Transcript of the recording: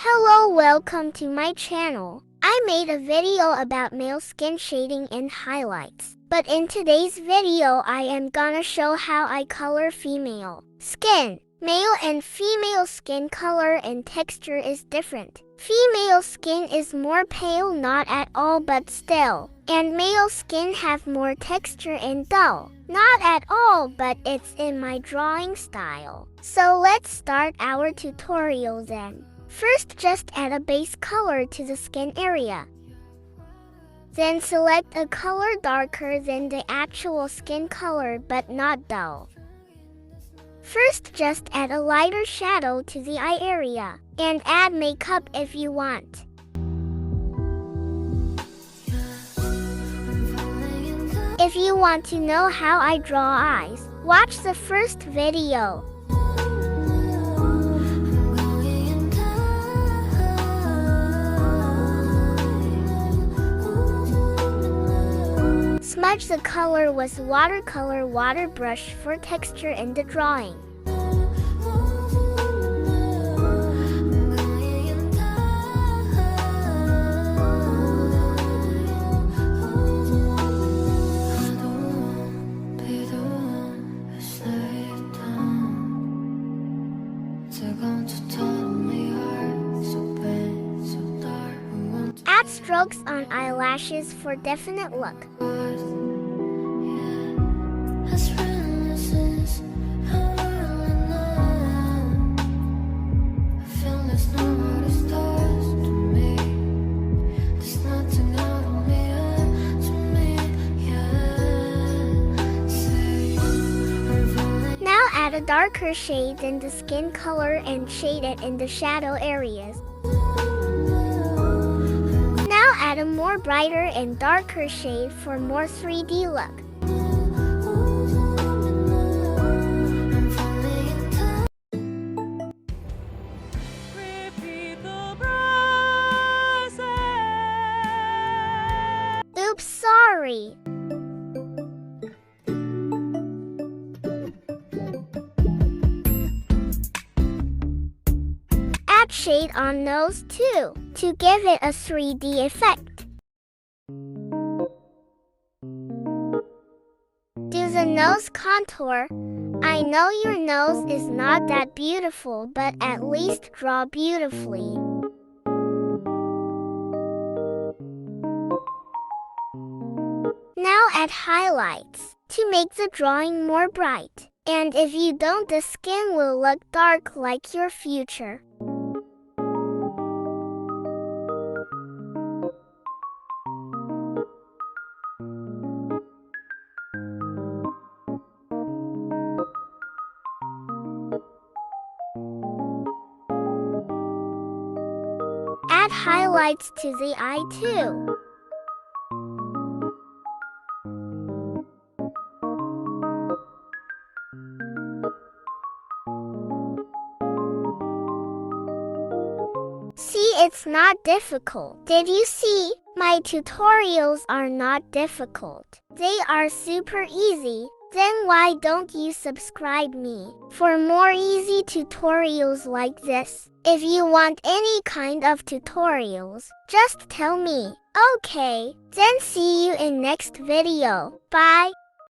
Hello, welcome to my channel. I made a video about male skin shading and highlights. But in today's video I am gonna show how I color female skin. Male and female skin color and texture is different. Female skin is more pale, not at all but still. And male skin have more texture and dull. Not at all, but it's in my drawing style. So let's start our tutorial then. First, just add a base color to the skin area. Then select a color darker than the actual skin color but not dull. First, just add a lighter shadow to the eye area, and add makeup if you want. If you want to know how I draw eyes, watch the first video. Smudge the color with watercolor water brush for texture in the drawing. Add strokes on eyelashes for definite look. Now add a darker shade than the skin color and shade it in the shadow areas. Now add a more brighter and darker shade for more 3D look. Oops, sorry. Add shade on nose too, to give it a 3D effect. Do the nose contour. I know your nose is not that beautiful, but at least draw beautifully. Now add highlights, to make the drawing more bright. And if you don't, the skin will look dark like your future. Add highlights to the eye too. See, it's not difficult. Did you see? My tutorials are not difficult. They are super easy. Then why don't you subscribe me for more easy tutorials like this? If you want any kind of tutorials, just tell me. Okay, then see you in next video. Bye.